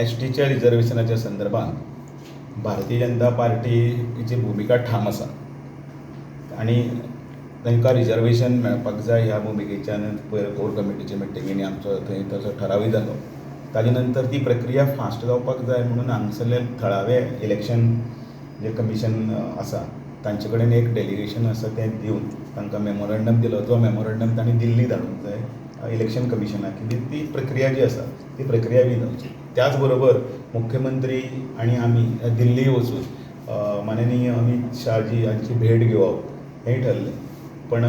एसटीच्या रिजर्वेशनाच्या संदर्भात भारतीय जनता पार्टीची भूमिका ठाम आसा आनी तांकां रिजर्वेशन मेळपाक जाय ह्या भुमिकेच्यान पयर कोर कमिटीचे मिटिंगेनी आमचो थंय तसो ठरावूय जालो. ताजे नंतर ती प्रक्रिया फास्ट जावपाक जाय म्हणून हांगसरले थळावे इलेक्शन जे कमिशन आसा तांचे कडेन एक डेलिगेशन आसा तें दिवन तांकां मेमोरंडम दिलो. जो मेमोरंडम तांणी दिल्ली धाडूंक जाय इलेक्शन कमिशनाक की ती प्रक्रिया जी आसा ती प्रक्रिया बी जावची. त्याच बरोबर मुख्यमंत्री आनी आमी दिल्ली वचून माननीय अमित शाहजी हांची भेट घेवप हेंय ठरलें. पण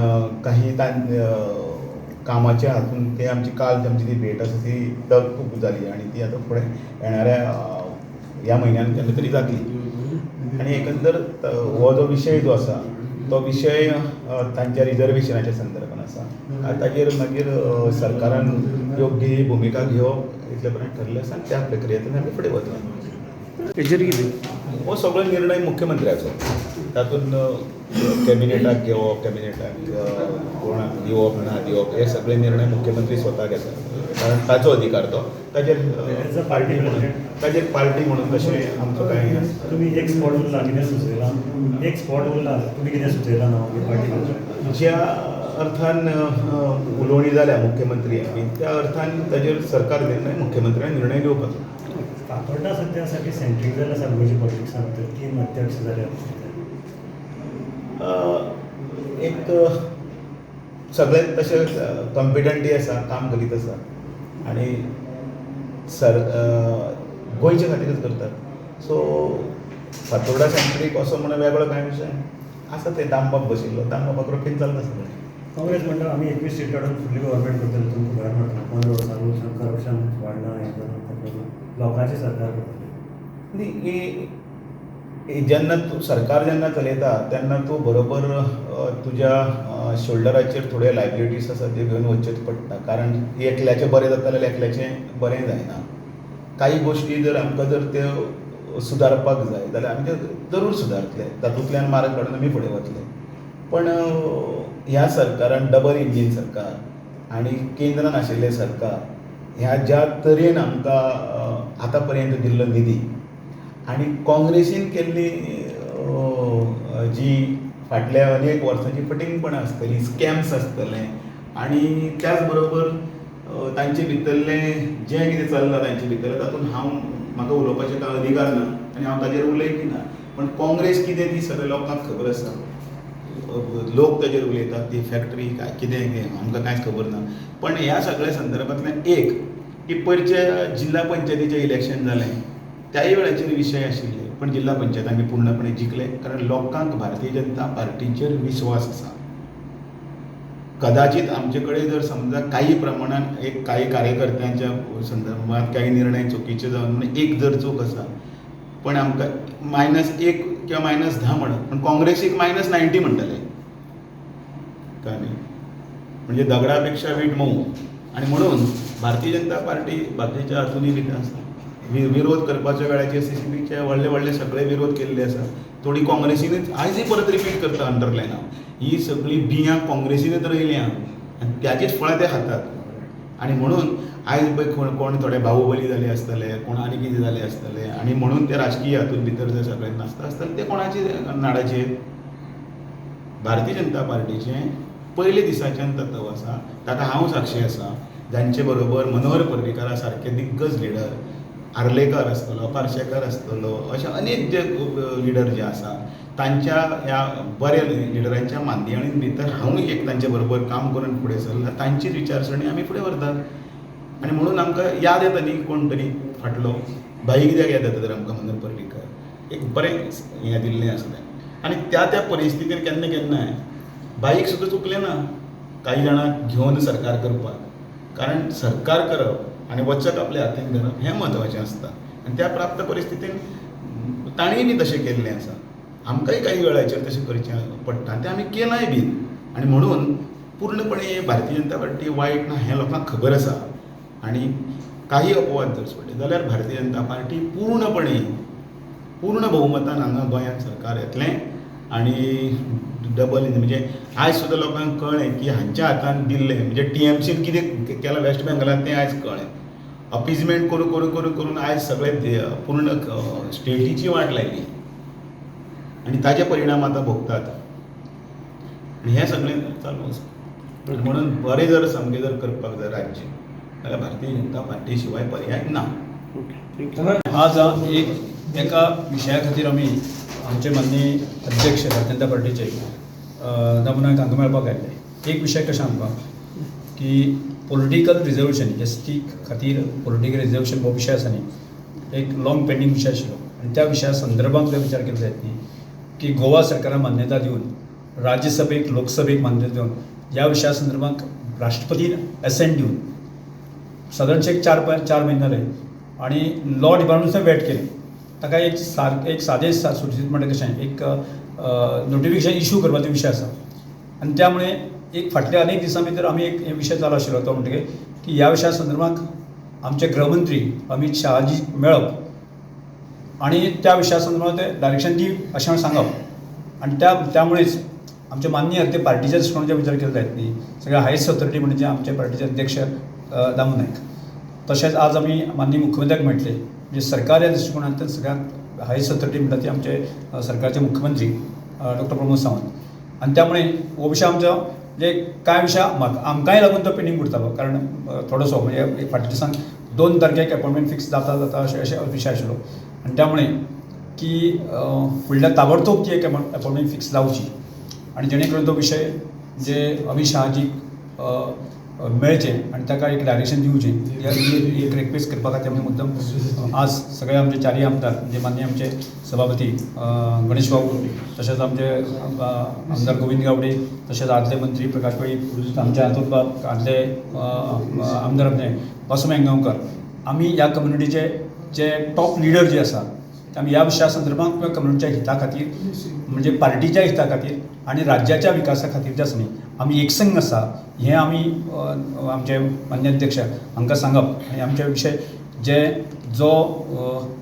काही कामाच्या हातून ते आमची काल आमची ती भेट आसा ती तहकूब जाली आनी ती आतां फुडें येणाऱ्या ह्या म्हयन्यान केन्ना तरी जातली. आनी एकंदर हो जो विशय जो आसा तो विशय तांच्या रिजर्वेशनाच्या संदर्भान आसा. ताजेर मागीर सरकारान योग्य ही भुमिका घेवप इतले पर्यंत ठरलें आसा आनी त्या प्रक्रियेंतल्यान आमी फुडें वतले. हेजेर कितें हो सगळो निर्णय मुख्यमंत्र्याचो. तातूंत कॅबिनेटाक घेवप कॅबिनेटाक कोणाक दिवप ना दिवप हे सगळे निर्णय मुख्यमंत्री स्वता घेता कारण ताचो अधिकार तो. ताजेर पार्टी म्हणून तशें आमचो कांय तुम्ही एक स्पॉट उरला कितें सुचयला एक स्पॉट उरला तुम्ही कितें सुचयला ना पार्टी ज्या अर्थान उलोवणी जाल्या मुख्यमंत्र्यान त्या अर्थान ताजेर सरकार निर्णय मुख्यमंत्र्यान निर्णय घेवपाचो. फातोर्डा सद्यासाठी सेंट्रिकल आसा गोंयच्या पॉलिटिक्सान तर 3 अध्यक्ष जाले. एक सगळे तशें कॉम्पिटंटूय आसा काम करीत आसा आनी गोंयच्या खातीरच करतात. सो फातोर्डा सेंट्रीक असो म्हणून वेगळो कांय विशय आसा ते दामबाब बशिल्लो दामबाबाक रोखीन चलता सगळें. काँग्रेस म्हणटा आमी 21 सीट काडून फुडली गव्हर्मेंट करतले तुमकां खबर म्हणटा 15 वर्सां करप्शन वाडना हें करून लोकांचें सरकार करतलें. जेन्ना तूं सरकार जेन्ना चलयता तेन्ना तूं बरोबर तुज्या शोल्डराचेर थोड्यो लायबिलिटीज आसा त्यो घेवन वचचेच पडटा. कारण एकल्याचें बरें जाता जाल्यार एकल्याचें बरें जायना. काही गोश्टी जर आमकां जर त्यो सुदारपाक जाय जाल्यार आमी ते जरूर सुदारतले. तातूंतल्यान मार्ग काडून आमी फुडें वतले. पण ह्या सरकारान डबल इंजीन सरकार आनी केंद्रान आशिल्लें सरकार ह्या ज्या तरेन आमकां आतां पर्यंत दिल्लो निधी आनी काँग्रेसीन केल्ली जी फाटल्या अनेक वर्सांची फटिंगपणां आसतलीं स्कॅम्स आसतले आनी त्याच बरोबर तांचे भितरलें जें कितें चल्लां तांचे भितर तातूंत म्हाका उलोवपाचें कांय अधिकार ना आनी हांव ताजेर उलयतय ना. पण काँग्रेस कितें ती सगळ्या लोकांक खबर आसा. लोक ताजेर उलयतात ती फॅक्टरी काय कितें आमकां कांयच खबर ना. पण ह्या सगळ्या संदर्भांतल्यान एक की पयरचे जिल्ला पंचायतीचें इलेक्शन जालें त्याय वेळाचेर विशय आशिल्ले पण जिल्ला पंचायत आमी पूर्णपणे जिखले कारण लोकांक भारतीय जनता पार्टीचेर विश्वास आसा. कदाचित आमचे कडेन जर समजा काही प्रमाणान काही कार्यकर्त्यांच्या संदर्भात काही निर्णय चुकीचे जावन एक जर चूक आसा पण आमकां -1 किंवा -10 म्हणत पण काँग्रेसीक -90 म्हणटले कळ्ळें. म्हणजे दगडा पेक्षा वीट मऊ. आनी म्हणून भारतीय जनता पार्टी बाकीच्या हातूनय भितर आसा. विरोध करपाच्या वेळाचेर CCPचे व्हडले सगळे विरोध केल्ले आसा. थोडी काँग्रेसीनच आयजय परत रिपीट करता अंडरलायन हांव ही सगळी बियां काँग्रेसीनच रयल्या आनी त्याचीच फळां ते खातात. आनी म्हणून आयज पळय कोण थोडे बाहुबली जाले आसतले कोण आनी कितें जाले आसतले आनी म्हणून ते राजकीय हातूंत भितर जे सगळे नासता आसतले ते कोणाचे नाडाचेर. भारतीय जनता पार्टीचें पयले दिसाच्यान तत्व आसा ताका हांव साक्षी आसा. जांचे बरोबर मनोहर पर्रीकारा सारके दिग्गज लिडर आर्लेकर आसतलो पार्सेकर आसतलो अशे अनेक जे लिडर जे आसा तांच्या ह्या बऱ्या लिडरांच्या मांद्याळीं भितर हांवूय एक तांचे बरोबर काम करून फुडें सरला. तांचीच विचारसरणी आमी फुडें व्हरतात. आनी म्हणून आमकां याद येता न्ही कोण तरी फाटलो भाई कित्याक याद येता तर आमकां मनोहर पर्रीकर एक बरें हें दिल्लें आसलें. आनी त्या परिस्थितीन केन्नाय बाईक सुद्दां चुकलें ना काही जाणांक घेवन सरकार करपाक. कारण सरकार करप आनी वचत आपल्या हातीन धरप हें म्हत्वाचें आसता. आनी त्या प्राप्त परिस्थितीन ताणीय बी तशें केल्लें आसा. आमकांय काही वेळाचेर तशें करचें पडटा तें आमी केलांय बी. आनी म्हणून पूर्णपणे भारतीय जनता पार्टी वायट ना हें लोकांक खबर आसा. आनी काही अपवाद जर सोडले जाल्यार भारतीय जनता पार्टी पूर्ण भोवमतान हांगा गोंयांत सरकार येतलें. आनी डबल म्हणजे आयज सुद्दां लोकांक कळ्ळें की हांच्या हातान दिल्लें म्हणजे TMCन कितें केलां वेस्ट बेंगलांत तें आयज कळ्ळें. अपिजमेंट करून आयज सगळे पूर्ण स्टेटीची वाट लायली आनी ताजे परिणाम आतां भोगतात आनी हें सगळें चालू आसा म्हणून बरें जर सामकें जर करपाक जाय राज्य जाल्यार भारतीय जनता पार्टी शिवाय पर्याय ना. आज एका विशया खातीर आमी आमचे माननीय अध्यक्ष भारतीय जनता पार्टीचे दामोदर हांकां मेळपाक आयिल्ले. एक विशय कशें आमकां की पॉलिटिकल रिजर्वेशन एस टी खातीर पॉलिटिकल रिजर्वेशन हो विशय आसा न्ही एक लॉंग पेंडींग विशय आशिल्लो आनी त्या विशया संदर्भांत जर विचार केलो जायत न्ही की गोवा सरकारान मान्यता दिवन राज्यसभेक लोकसभेक मान्यता दिवन ह्या विशया संदर्भांत राष्ट्रपतीन एसेंट दिवन सादारणशे चार म्हयने जाले आनी लॉ डिपार्टमेंटान वेट केलें. ताका एक सादें सुटसुटीत म्हणटा कशें एक नोटिफिकेशन इश्यू करपाचो विशय आसा आनी त्यामुळे एक फाटल्या अनेक दिसां भितर आमी एक विशय चालू आशिल्लो तो म्हणटकीर की ह्या विशया संदर्भांत आमचे गृहमंत्री अमित शहाजी मेळप आनी त्या विशया संदर्भांत ते डायरेक्शन दी अशें सांगप आनी त्यामुळेच आमचे माननीय अर्दे पार्टीचे दृश्टिकोनाचेर विचार केलो जायत न्ही सगळ्या हायस्ट ऑथॉरिटी म्हणजे आमचे पार्टीचे अध्यक्ष दामू नायक तशेंच आज आमी माननीय मुख्यमंत्र्याक मेळटले म्हणजे सरकार ह्या दृश्टिकोनांतल्यान सगळ्यात हायस्ट ऑथॉरिटी म्हणटा ती आमचे सरकारचे मुख्यमंत्री डॉक्टर प्रमोद सावंत आनी त्यामुळे हो विशय आमचो म्हणजे कांय विशय आमकांय लागून तो पेंडींग उरतालो कारण थोडोसो म्हणजे फाटल्या दिसांक 2 तारखेक अपॉयंटमेंट फिक्स जाता अशें विशय आशिल्लो आनी त्यामुळे की फुडल्या ताबडतोब ती एक अपॉयंटमेंट फिक्स जावची आनी जेणे करून तो विशय जे अमित शहाजीक मेळचे आनी ताका एक डायरेक्शन दिवचें एक रिक्वेस्ट करपा खातीर आमी मुद्दम आज सगळे आमचे चारय आमदार म्हणजे माननीय आमचे सभापती गणेश बाबू तशेंच आमचे आमदार गोविंद गावडे तशेंच आदले मंत्री प्रकाश पै आमचे हातूंत आदले आमदार आमचे वासू मेंगांवकर आमी ह्या कम्युनिटीचे जे टॉप लिडर जे आसा आमी ह्या विशया संदर्भांत किंवा कम्युनिटीच्या हिता खातीर म्हणजे पार्टीच्या हिता खातीर आनी राज्याच्या विकासा खातीर जे आसा न्ही आमी एकसंग आसा हें आमी आमचे मान्य अध्यक्ष हांकां सांगप आनी आमचे विशय जो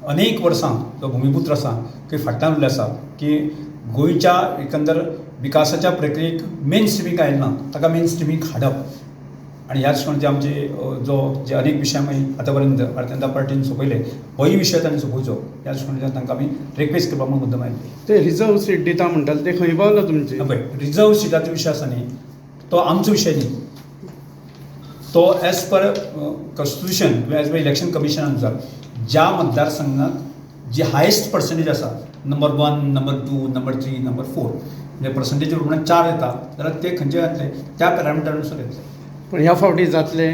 अनेक वर्सां जो भुमिपुत्र आसा की फाटल्यान उरले आसा की गोंयच्या एकंदर विकासाच्या प्रक्रियेक मेन स्ट्रिमीक आयले ना ताका मेन स्ट्रिमीक हाडप आनी ह्याच जे आमचे जे अनेक विशय आमी आतां पर्यंत भारतीय जनता पार्टीन सोंपयले होय विशय तांणी सोंपोवचो ह्या दृश्टीन तांकां आमी रिक्वेस्ट करपाक मुद्दम आयिल्ले. ते रिजर्व सीट दिता म्हणटाले ते खंय पावला तुमचे? पळय रिजर्व सिटाचो विशय आसा न्ही तो आमचो विशय न्ही तो एज पर कॉन्स्टिट्यूशन किंवा एज पर इलेक्शन कमिशनानुसार ज्या मतदारसंघात जी हायेस्ट पर्संटेज आसा नंबर 1, नंबर 2, नंबर 3, नंबर 4 म्हणजे पर्संटेज प्रमाणे 4 येता जाल्यार ते खंयचे घातले त्या पॅरामिटरानुसार येतले. पण ह्या फावटी जातले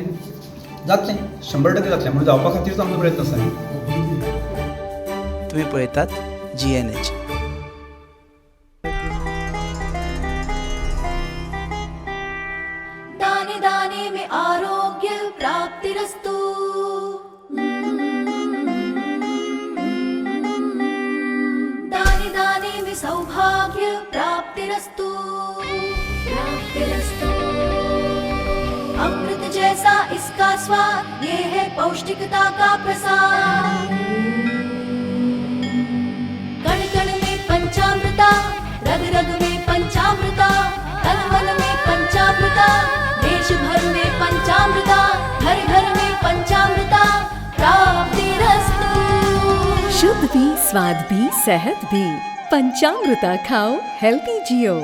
100% जातलें म्हणून जावपा खातीरच आमचो प्रयत्न आसा न्ही. तुम्ही पळयतात GNH. दाने दाने में आरोग्य प्राप्तिरस्तु. दाने दाने में सौभाग्य प्राप्तिरस्तु. अमृत जैसा इसका स्वाद ये है पौष्टिकता का प्रसाद. कण कण में पंचामृता रग रग में पंचामृता तन मन में पंचामृता देश भर में पंचामृता घर घर में पंचामृता प्राप्तिरस्तु. शुद्ध भी स्वाद भी सेहत भी पंचामृता खाओ हेल्दी जियो.